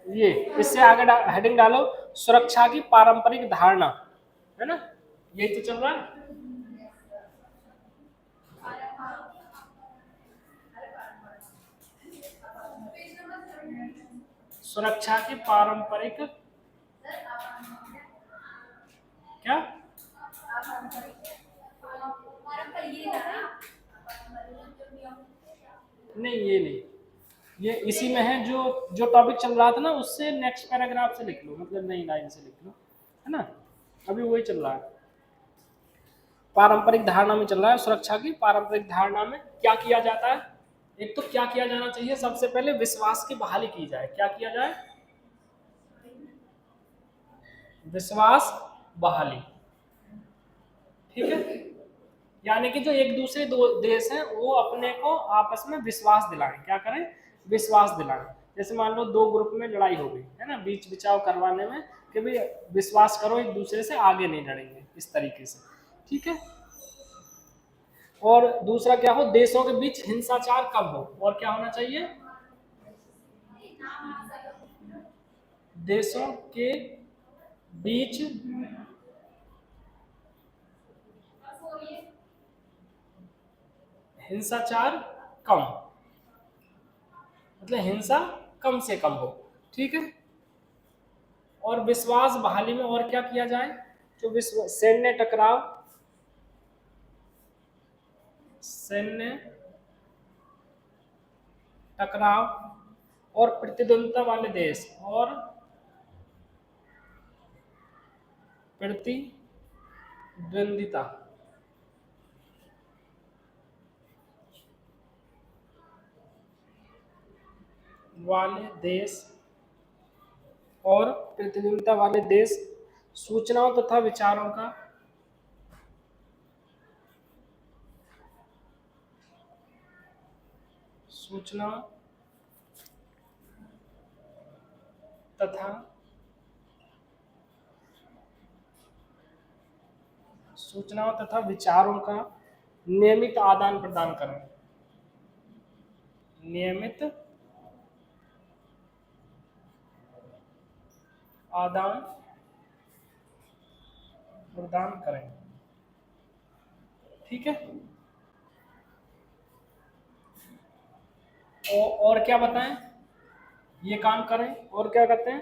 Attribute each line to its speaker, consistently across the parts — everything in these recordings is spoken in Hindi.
Speaker 1: ये इससे आगे हेडिंग डालो सुरक्षा की पारंपरिक धारणा, है ना, यही तो चल रहा है। सुरक्षा की पारंपरिक क्या, नहीं ये नहीं, ये इसी में है, जो जो टॉपिक चल रहा था ना उससे नेक्स्ट पैराग्राफ से लिख लो, मतलब नई लाइन से लिख लो, है ना, अभी वही चल रहा है। पारंपरिक धारणा में चल रहा है, सुरक्षा की पारंपरिक धारणा में क्या किया जाता है। एक तो क्या किया जाना चाहिए, सबसे पहले विश्वास की बहाली की जाए। क्या किया जाए, विश्वास बहाली, ठीक है। यानी कि जो एक दूसरे दो देश हैं वो अपने को आपस में विश्वास दिलाएं, क्या करें, विश्वास दिलाएं। जैसे मान लो दो ग्रुप में लड़ाई हो गई है ना, बीच बिचाव करवाने में कि भाई विश्वास करो एक दूसरे से, आगे नहीं लड़ेंगे, इस तरीके से, ठीक है। और दूसरा क्या हो, देशों के बीच हिंसाचार कम हो, और क्या होना चाहिए, देशों के बीच हिंसाचार कम, मतलब हिंसा कम से कम हो, ठीक है। और विश्वास बहाली में और क्या किया जाए, जो विश्व सैन्य टकराव, सैन्य टकराव और प्रतिद्वंद्विता वाले देश, और प्रतिद्वंदिता वाले देश, और प्रतिद्वंदिता वाले देश सूचनाओं तथा विचारों का सूचना तथा सूचनाओं तथा विचारों का नियमित आदान प्रदान करें, नियमित आदान प्रदान करें, ठीक है। और क्या बताएं, ये काम करें, और क्या करते हैं,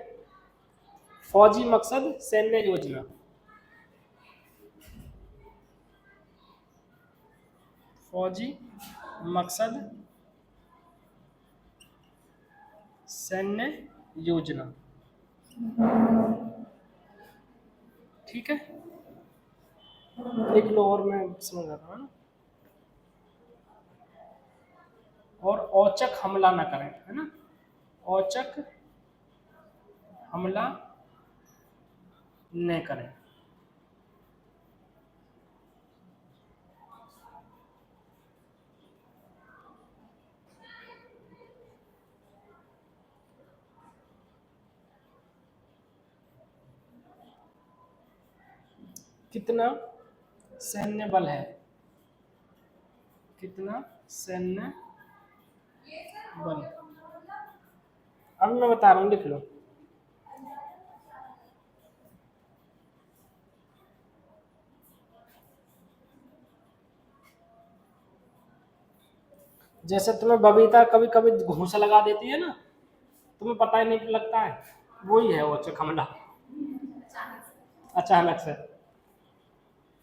Speaker 1: फौजी मकसद सैन्य योजना, फौजी मकसद सैन्य योजना, ठीक है, लिख लो और मैं समझ रहा हूँ ना। और औचक हमला ना करें, है ना, औचक हमला न करें, कितना सैन्य बल है, कितना सैन्य बल, अब मैं बता रहा हूँ, लिख लो। जैसे तुम्हें बबीता कभी कभी घूंसा लगा देती है ना, तुम्हें पता ही नहीं लगता है, वही है वो हमला, अचानक से।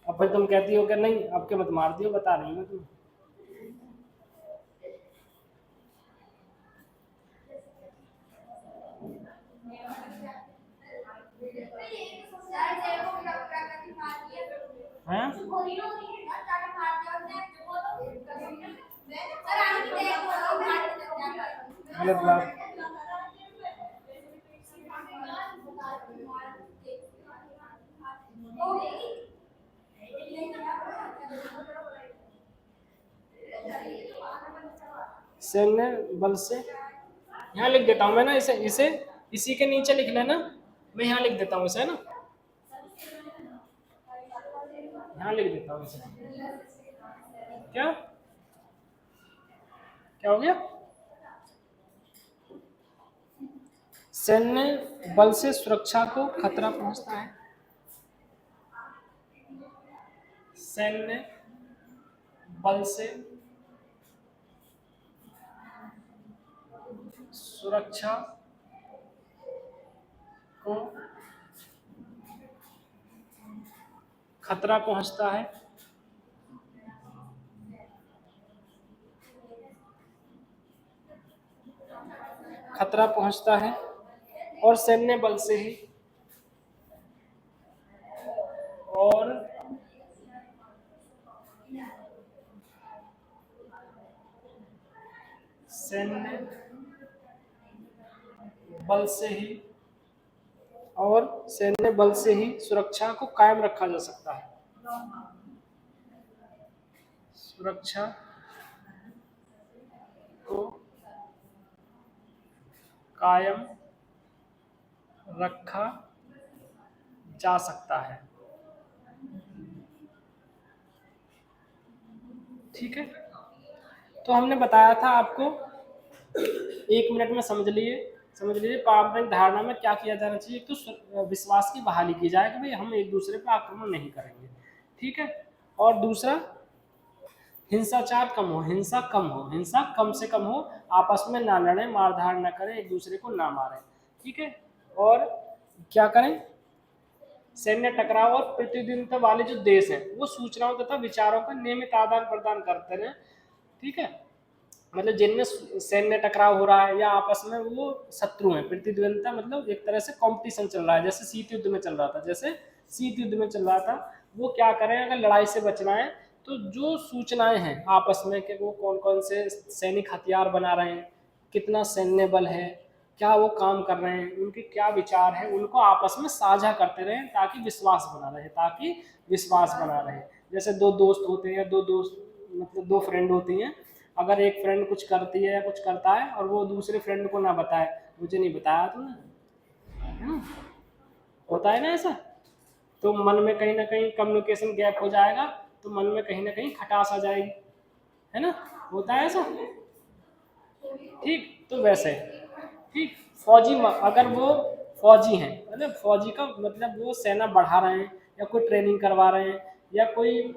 Speaker 1: अब फिर तुम कहती हो कि नहीं अब के मत मार दियो, बता रही हूँ तुम। हैं, गलत बात, सैन्य बल से यहाँ लिख देता हूँ मैं ना, इसे इसे इसी के नीचे लिख लेना, मैं यहाँ लिख देता हूँ इसे, है ना, यहाँ लिख देता हूँ इसे। क्या क्या हो गया, सैन्य बल से सुरक्षा को खतरा पहुंचता है। सैन्य बल से सुरक्षा को खतरा पहुंचता है। खतरा पहुंचता है और सैन्य बल से ही और सैन्य बल से ही और सैन्य बल से ही सुरक्षा को कायम रखा जा सकता है। सुरक्षा को कायम रखा जा सकता है। ठीक है, तो हमने बताया था आपको, 1 मिनट में समझ लीजिए पारंपरिक धारणा में क्या किया जाना चाहिए। तो विश्वास की बहाली की जाए कि भाई हम एक दूसरे पर आक्रमण नहीं करेंगे। ठीक है, और दूसरा हिंसाचार कम हो, हिंसा कम से कम हो, आपस में ना लड़े, मारधाड़ ना करें, एक दूसरे को ना मारें। ठीक है, और क्या करें, सैन्य टकराव और प्रतिद्वंद्विता वाले जो देश हैं वो सूचनाओं तथा विचारों का नियमित आदान प्रदान करते रहे। ठीक है, मतलब जिनमें सैन्य टकराव हो रहा है या आपस में वो शत्रु हैं, प्रतिद्वंद्विता मतलब एक तरह से कंपटीशन चल रहा है, जैसे शीत युद्ध में चल रहा था। वो क्या करें, अगर लड़ाई से बचना है तो जो सूचनाएं हैं आपस में कि वो कौन कौन से सैनिक हथियार बना रहे हैं, कितना सैन्य बल है, क्या वो काम कर रहे हैं, उनके क्या विचार हैं, उनको आपस में साझा करते रहें ताकि विश्वास बना रहे। जैसे दो दोस्त होते हैं, मतलब दो फ्रेंड होती हैं, अगर एक फ्रेंड कुछ करती है या कुछ करता है और वो दूसरे फ्रेंड को ना बताए, मुझे नहीं बताया तूने, है ना, होता है ना ऐसा, तो मन में कहीं ना कहीं कम्युनिकेशन गैप हो जाएगा, तो मन में कहीं ना कहीं खटास आ जाएगी, है ना, होता है ऐसा। ठीक, तो वैसे ठीक, अगर वो फौजी हैं, मतलब फौजी का मतलब वो सेना बढ़ा रहे हैं या कोई ट्रेनिंग करवा रहे हैं या कोई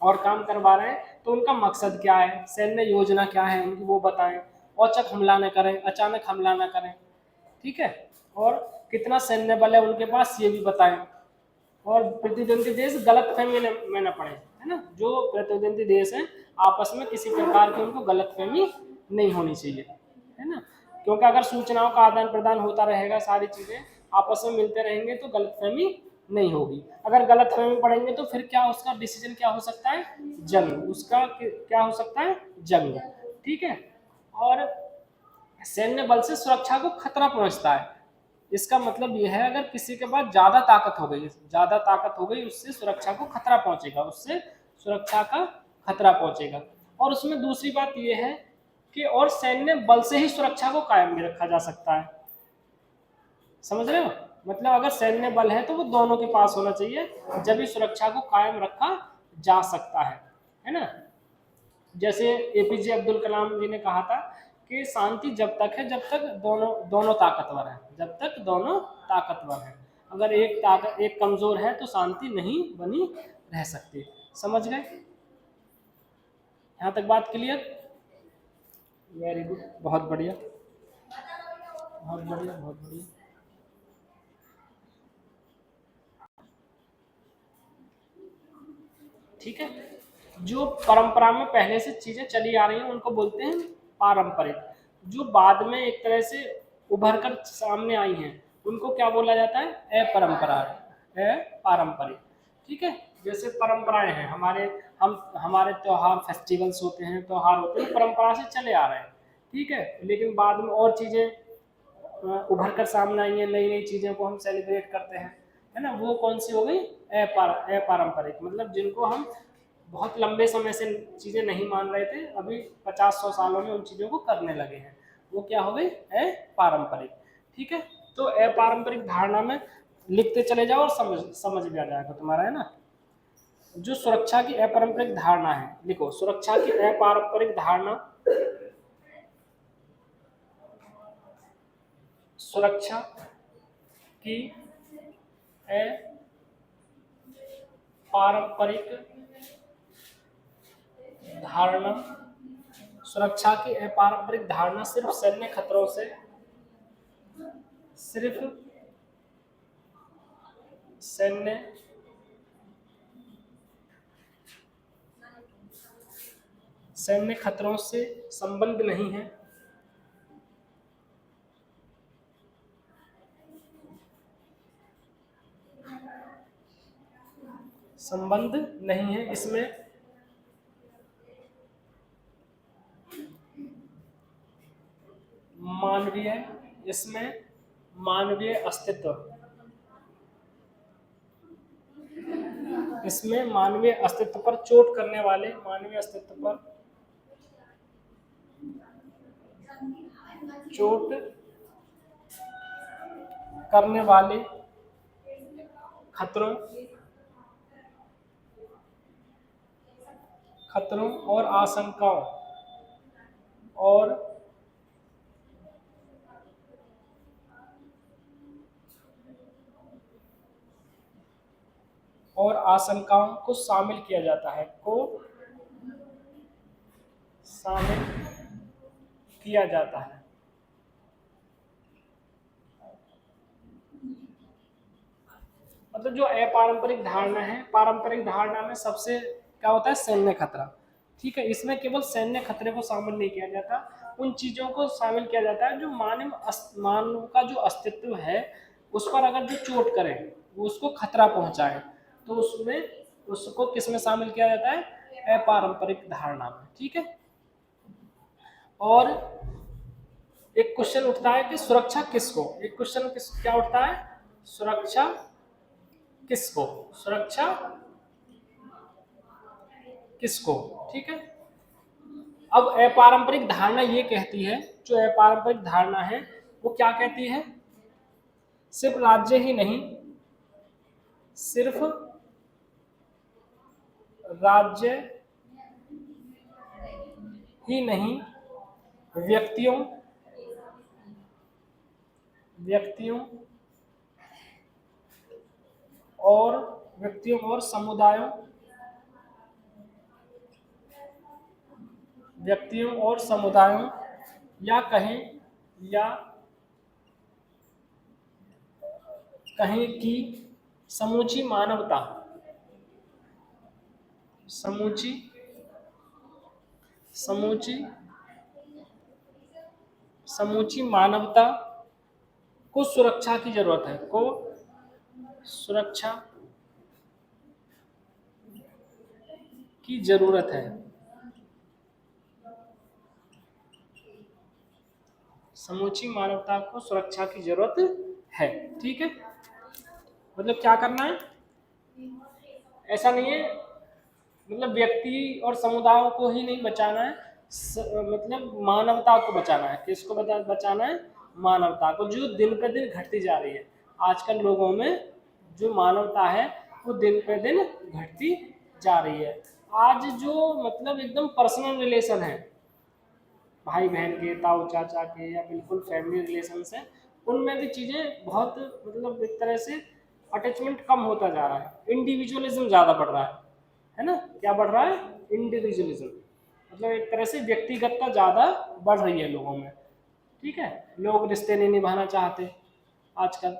Speaker 1: और काम करवा रहे हैं, तो उनका मकसद क्या है, सैन्य योजना क्या है उनकी, वो बताएं। औचक हमला न करें, अचानक हमला न करें। ठीक है, और कितना सैन्य बल है उनके पास ये भी बताएं। और प्रतिद्वंदी देश गलत फहमी में न पड़े, है ना, जो प्रतिद्वंदी देश हैं आपस में किसी प्रकार की उनको गलत फहमी नहीं होनी चाहिए, है ना, क्योंकि अगर सूचनाओं का आदान प्रदान होता रहेगा, सारी चीजें आपस में मिलते रहेंगे तो गलतफहमी नहीं होगी। अगर गलतफहमी पड़ेंगे तो फिर क्या, उसका डिसीजन क्या हो सकता है, जंग, उसका क्या हो सकता है, जंग। ठीक है, और सैन्य बल से सुरक्षा को खतरा पहुंचता है, इसका मतलब यह है अगर किसी के पास ज्यादा ताकत हो गई उससे सुरक्षा को खतरा पहुंचेगा, और उसमें दूसरी बात यह है कि और सैन्य बल से ही सुरक्षा को कायम भी रखा जा सकता है। समझ रहे हो, मतलब अगर सैन्य बल है तो वो दोनों के पास होना चाहिए, जब भी सुरक्षा को कायम रखा जा सकता है ना। जैसे एपीजे अब्दुल कलाम जी ने कहा था कि शांति जब तक है जब तक दोनों ताकतवर है, अगर एक कमजोर है तो शांति नहीं बनी रह सकती। समझ गए, यहाँ तक बात क्लियर? वेरी गुड, बहुत बढ़िया। ठीक है, जो परंपरा में पहले से चीजें चली आ रही हैं उनको बोलते हैं पारंपरिक, जो बाद में एक तरह से उभर कर सामने आई हैं उनको क्या बोला जाता है, अपारंपरिक। ठीक है, जैसे परंपराएं हैं हमारे त्योहार, फेस्टिवल्स होते हैं, परंपरा से चले आ रहे हैं। ठीक है, लेकिन बाद में और चीजें उभर कर सामने आई हैं, नई नई चीजों को हम सेलिब्रेट करते हैं, है ना, वो कौन सी हो गई, अपारंपरिक, मतलब जिनको हम बहुत लंबे समय से चीजें नहीं मान रहे थे, अभी 50-100 सालों में उन चीजों को करने लगे हैं, वो क्या हो गई, अपारंपरिक। ठीक है, तो अपारंपरिक धारणा में लिखते चले जाओ और समझ भी आ जाएगा तुम्हारा, है ना। जो सुरक्षा की अपारंपरिक धारणा है, लिखो, सुरक्षा की अपारंपरिक धारणा, सुरक्षा की अपारंपरिक धारणा, सुरक्षा की अपारंपरिक धारणा सिर्फ सैन्य खतरों से, सिर्फ सैन्य खतरों से संबंध नहीं है, संबंध नहीं है, इसमें मानवीय अस्तित्व, इसमें मानवीय अस्तित्व पर चोट करने वाले, मानवीय अस्तित्व पर चोट करने वाले खतरों और आशंकाओं और आशंकाओं को शामिल किया जाता है, मतलब जो अपारंपरिक धारणा है, पारंपरिक धारणा में सबसे क्या होता है, सैन्य खतरा। ठीक है, इसमें केवल सैन्य खतरे को शामिल नहीं किया जाता, उन चीजों को शामिल किया जाता है जो मानव का जो अस्तित्व है उस पर अगर जो चोट करे, वो उसको खतरा पहुंचाए, तो उसमें उसको किस में शामिल किया जाता है, अपारंपरिक धारणा में। ठीक है, और एक क्वेश्चन उठता है कि सुरक्षा किसको, एक क्वेश्चन क्या उठता है, सुरक्षा किसको, सुरक्षा किसको। ठीक है, अब अपारंपरिक धारणा ये कहती है, जो अपारंपरिक धारणा है वो क्या कहती है, सिर्फ राज्य ही नहीं, सिर्फ राज्य ही नहीं, व्यक्तियों और समुदायों, या कहें कि समूची मानवता को सुरक्षा की जरूरत है, समूची मानवता को सुरक्षा की जरूरत है। ठीक है, मतलब क्या करना है, ऐसा नहीं है मतलब व्यक्ति और समुदायों को ही नहीं बचाना है, मतलब मानवता को बचाना है। किसको बचाना है, मानवता को, जो दिन पे दिन घटती जा रही है। आजकल लोगों में जो मानवता है वो दिन पे दिन घटती जा रही है। आज जो मतलब एकदम पर्सनल रिलेशन है, भाई बहन के, ताऊ चाचा के, या बिल्कुल फैमिली रिलेशन है, उनमें भी चीज़ें बहुत मतलब एक तरह से अटैचमेंट कम होता जा रहा है, इंडिविजुअलिज्म ज़्यादा बढ़ रहा है ना, क्या बढ़ रहा है, इंडिविजुअलिज्म, मतलब एक तरह से व्यक्तिगतता ज़्यादा बढ़ रही है लोगों में। ठीक है, लोग रिश्ते नहीं निभाना चाहते आजकल,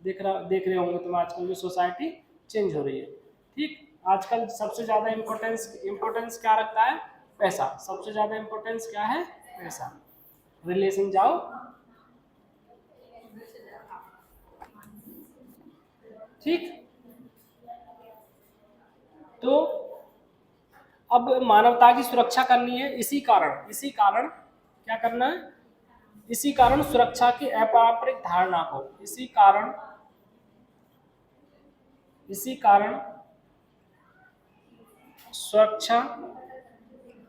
Speaker 1: देख रहे होंगे तुम, आजकल जो सोसाइटी चेंज हो रही है। ठीक, आजकल सबसे ज़्यादा इम्पोर्टेंस क्या रखता है, पैसा, सबसे ज़्यादा इम्पोर्टेंस क्या है, पैसा। रिलेशन जाओ, ठीक, तो अब मानवता की सुरक्षा करनी है, इसी कारण क्या करना है, इसी कारण सुरक्षा की अपारंपरिक धारणा को, इसी कारण सुरक्षा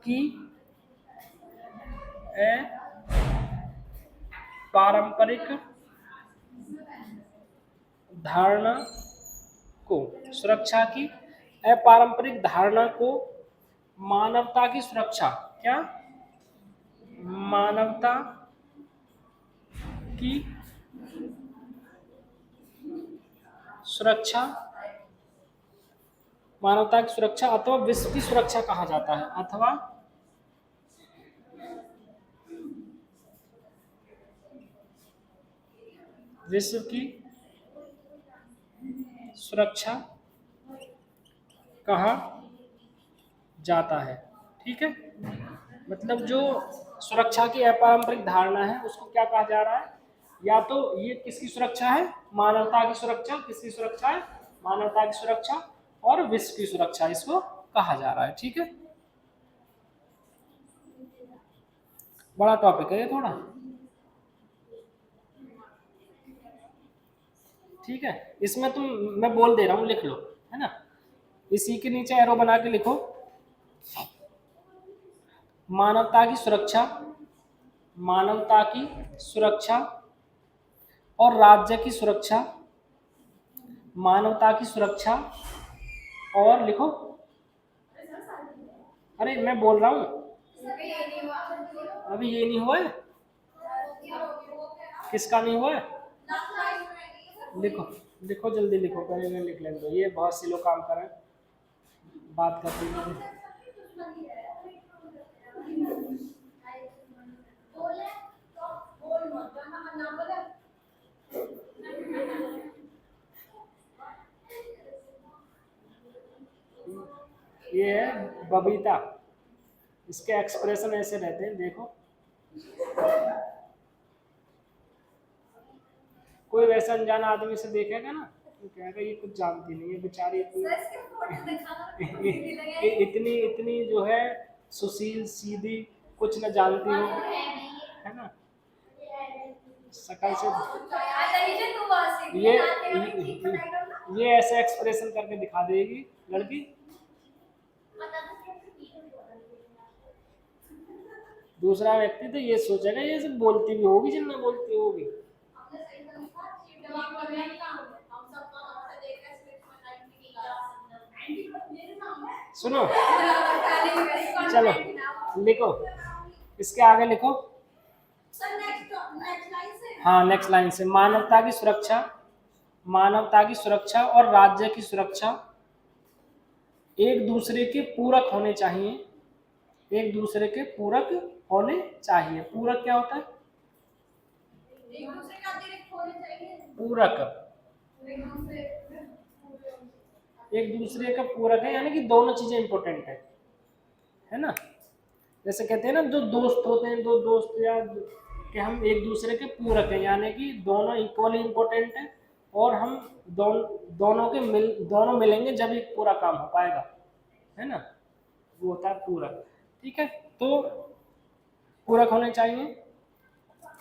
Speaker 1: की अपारंपरिक धारणा को, सुरक्षा की अपारंपरिक धारणा को मानवता की सुरक्षा, क्या, मानवता की सुरक्षा, मानवता की सुरक्षा अथवा विश्व की सुरक्षा कहा जाता है, अथवा विश्व की सुरक्षा कहा जाता है। ठीक है, मतलब जो सुरक्षा की अपारंपरिक धारणा है उसको क्या कहा जा रहा है, या तो ये किसकी सुरक्षा है, मानवता की सुरक्षा, किसकी सुरक्षा है, मानवता की सुरक्षा और विश्व की सुरक्षा इसको कहा जा रहा है। ठीक है, बड़ा टॉपिक है ये थोड़ा। ठीक है, इसमें तुम, मैं बोल दे रहा हूँ लिख लो, है ना, इसी के नीचे एरो बना के लिखो, मानवता की सुरक्षा, मानवता की सुरक्षा और राज्य की सुरक्षा, मानवता की सुरक्षा और लिखो, अरे मैं बोल रहा हूँ, अभी ये नहीं हुआ है, किसका नहीं हुआ है, लिखो लिखो जल्दी लिखो, पहले मैं लिख लेंगे, ये बहुत से लोग काम कर रहे हैं, बात करते हैं। ये है बबीता, इसके एक्सप्रेशन ऐसे रहते हैं, देखो कोई वैसा अनजान आदमी से देखेगा ना तो कहेगा ये कुछ जानती नहीं है बेचारी, इतनी इतनी जो है सुशील सीधी, कुछ न जानती हो, है ना, शकल से ये ऐसे एक्सप्रेशन करके दिखा देगी लड़की, दूसरा व्यक्ति तो ये सोचेगा ये सब बोलती भी होगी जिन बोलती होगी। सुनो चलो लिखो, इसके आगे लिखो, हाँ नेक्स्ट लाइन से, मानवता की सुरक्षा, मानवता की सुरक्षा और राज्य की सुरक्षा एक दूसरे के पूरक होने चाहिए, एक दूसरे के पूरक होने चाहिए। पूरक क्या होता है, पूरक, एक दूसरे का पूरक है यानी कि दोनों चीजें इंपॉर्टेंट है ना, जैसे कहते हैं ना दो दोस्त होते हैं, दो दोस्त या कि हम एक दूसरे के पूरक हैं, यानी कि दोनों इक्वली इम्पोर्टेंट हैं और हम दोनों मिलेंगे जब एक पूरा काम हो पाएगा, है ना, वो होता है पूरक। ठीक है, तो पूरक होने चाहिए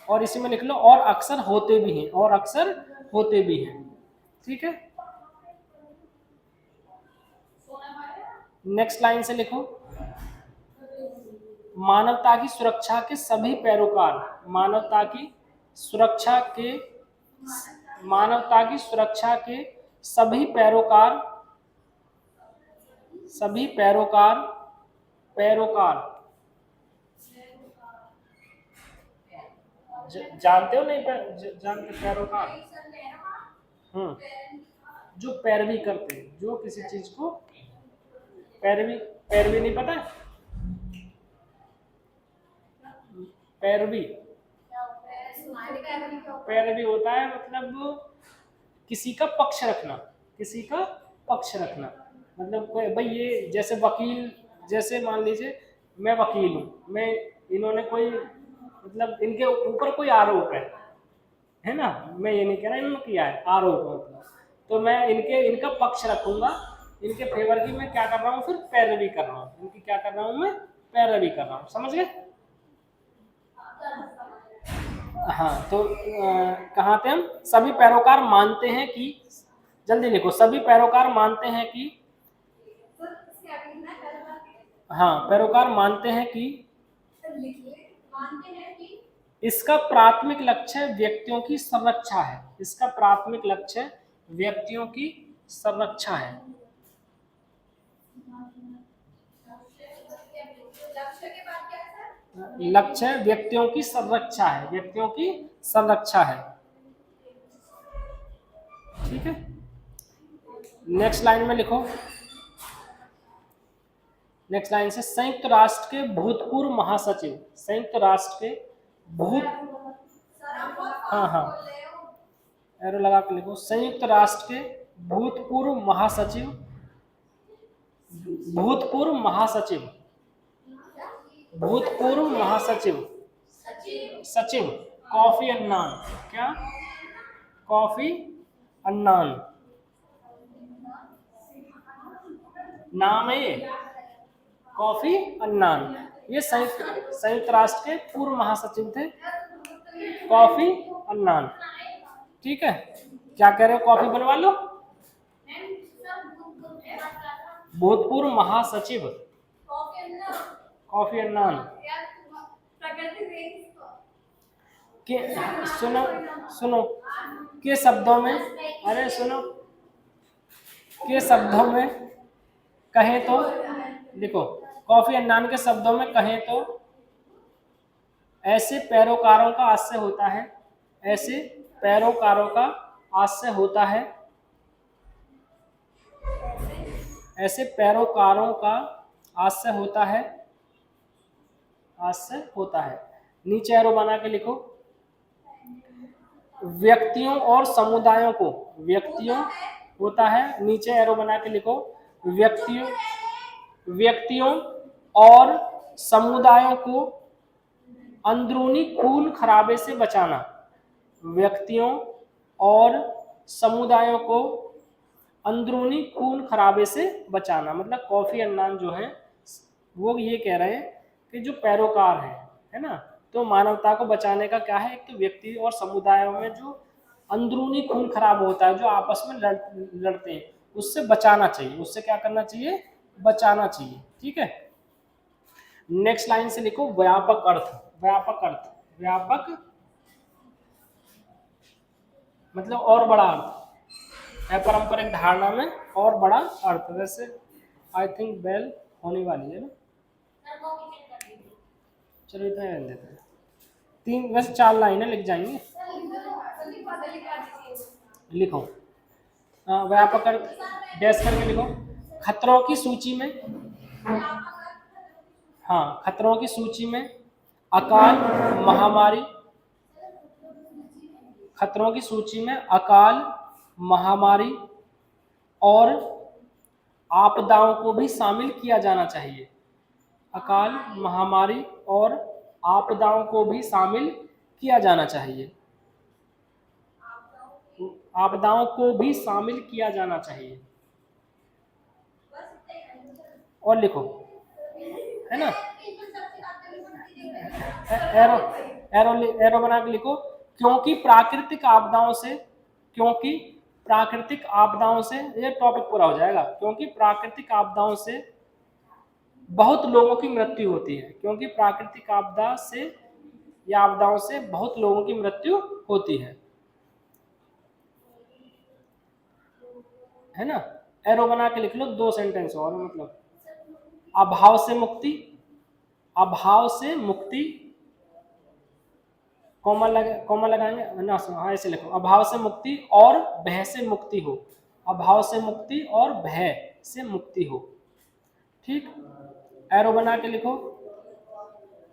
Speaker 1: और इसी में लिख लो और अक्सर होते भी हैं, और अक्सर होते भी हैं। ठीक है, नेक्स्ट लाइन से लिखो, मानवता की सुरक्षा के सभी पैरोकार, मानवता की सुरक्षा के, मानवता की सुरक्षा के सभी पैरोकार, सभी पैरोकार, पैरोकार जानते हो नहीं, जानते पैरोकार, जो पैरवी करते हैं, जो किसी चीज को पैरवी, पैरवी नहीं पता है, पैरवी, पैरवी होता है मतलब किसी का पक्ष रखना, किसी का पक्ष रखना, मतलब भाई ये जैसे वकील, जैसे मान लीजिए मैं वकील हूँ, मैं इन्होंने कोई मतलब इनके ऊपर कोई आरोप है ना, मैं ये नहीं कह रहा इन्होंने किया है, आरोप मतलब, तो मैं इनका पक्ष रखूंगा, इनके फेवर की मैं क्या कर रहा हूँ, फिर पैरवी कर रहा हूँ, इनकी क्या कर रहा हूँ, मैं पैरवी कर रहा हूँ, समझ गए। हाँ तो कहाँ थे हम, सभी पैरोकार मानते हैं कि, जल्दी लिखो, सभी पैरोकार मानते हैं कि, हाँ पैरोकार मानते हैं कि इसका प्राथमिक लक्ष्य व्यक्तियों की संरक्षा है, इसका प्राथमिक लक्ष्य व्यक्तियों की संरक्षा है। लक्ष्य व्यक्तियों की संरक्षा है, व्यक्तियों की संरक्षा है। ठीक है, नेक्स्ट लाइन में लिखो, नेक्स्ट लाइन से संयुक्त राष्ट्र के भूतपूर्व महासचिव, संयुक्त राष्ट्र के भूत, हाँ हाँ एरो लगा के लिखो, संयुक्त राष्ट्र के भूतपूर्व महासचिव, भूतपूर्व महासचिव, भूतपूर्व महासचिव, सचिव कॉफी अन्नान, क्या कॉफी अन्नान नाम है ये, कॉफी अन्नान, ये संयुक्त राष्ट्र के पूर्व महासचिव थे, कॉफी अन्नान। ठीक है, क्या कह रहे हो, कॉफी बनवा लो, भूतपूर्व महासचिव कॉफी अन्नान के, सुनो सुनो, के शब्दों में, अरे सुनो, के शब्दों में कहें तो देखो, कॉफी अन्नान के शब्दों में कहें तो ऐसे पैरोकारों का आशय होता है, ऐसे पैरोकारों का आशय होता है, ऐसे पैरोकारों का आशय होता है, आशय होता है। नीचे एरो बना के लिखो, व्यक्तियों और समुदायों को, व्यक्तियों होता है, नीचे एरो बना के लिखो, व्यक्तियों, व्यक्तियों और समुदायों को अंदरूनी खून खराबे से बचाना, व्यक्तियों और समुदायों को अंदरूनी खून खराबे से बचाना। मतलब कॉफी अन्नान जो है वो ये कह रहे हैं कि जो पैरोकार है ना, तो मानवता को बचाने का क्या है, एक तो व्यक्ति और समुदायों में जो अंदरूनी खून खराब होता है, जो आपस में लड़ते हैं, उससे बचाना चाहिए, उससे क्या करना चाहिए, बचाना चाहिए। ठीक है, नेक्स्ट लाइन से लिखो व्यापक अर्थ, व्यापक अर्थ, व्यापक मतलब और बड़ा अर्थ, अपारंपरिक धारणा में और बड़ा अर्थ। वैसे आई थिंक बेल होने वाली है ना, चलो इतना रहने देते हैं, तीन वैसे 4 लाइनें लिख जाएंगे, लिखो व्यापक अर्थ डैश करके लिखो, खतरों की सूची में, हाँ खतरों की सूची में अकाल महामारी, खतरों की सूची में अकाल महामारी और आपदाओं को भी शामिल किया जाना चाहिए, अकाल महामारी और आपदाओं को भी शामिल किया जाना चाहिए, आपदाओं को भी शामिल किया जाना चाहिए। और लिखो, है ना, एरो एरो एरो बना के लिखो, क्योंकि प्राकृतिक आपदाओं से, क्योंकि प्राकृतिक आपदाओं से, ये टॉपिक पूरा हो जाएगा, क्योंकि प्राकृतिक आपदाओं से बहुत लोगों की मृत्यु होती है, क्योंकि प्राकृतिक आपदा से या आपदाओं से बहुत लोगों की मृत्यु होती है ना। एरो बना के लिख लो 2 सेंटेंस और, मतलब अभाव से मुक्ति, अभाव से मुक्ति, कॉमा लगाएंगे ना, हाँ ऐसे लिखो, अभाव से मुक्ति और भय से मुक्ति हो, अभाव से मुक्ति और भय से मुक्ति हो। ठीक, एरो बना के लिखो,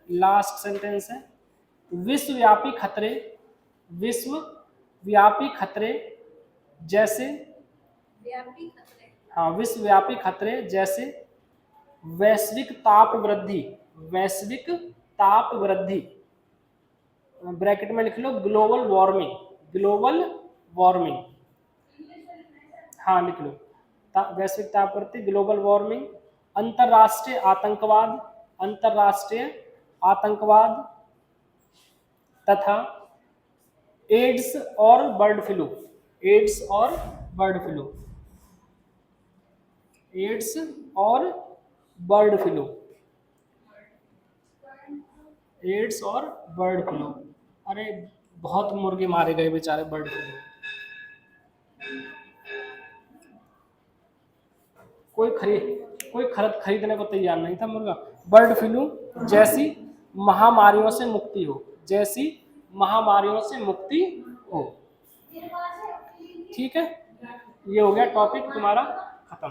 Speaker 1: लास्ट सेंटेंस है, विश्वव्यापी खतरे, विश्वव्यापी खतरे जैसे, हाँ विश्वव्यापी खतरे जैसे वैश्विक ताप वृद्धि, वैश्विक ताप वृद्धि, ब्रैकेट में लिख लो ग्लोबल वार्मिंग, ग्लोबल वार्मिंग, हाँ लिख लो, वैश्विक ताप वृद्धि, ग्लोबल वार्मिंग, अंतरराष्ट्रीय आतंकवाद, अंतरराष्ट्रीय आतंकवाद तथा एड्स और बर्ड फ्लू, एड्स और बर्ड फ्लू, एड्स और बर्ड फ्लू, एड्स और बर्ड फ्लू। अरे बहुत मुर्गे मारे गए बेचारे बर्ड फ्लू, कोई खरीदने को तैयार नहीं था मुर्गा। बर्ड फ्लू जैसी महामारियों से मुक्ति हो, जैसी महामारियों से मुक्ति हो। ठीक है, ये हो गया टॉपिक तुम्हारा खत्म।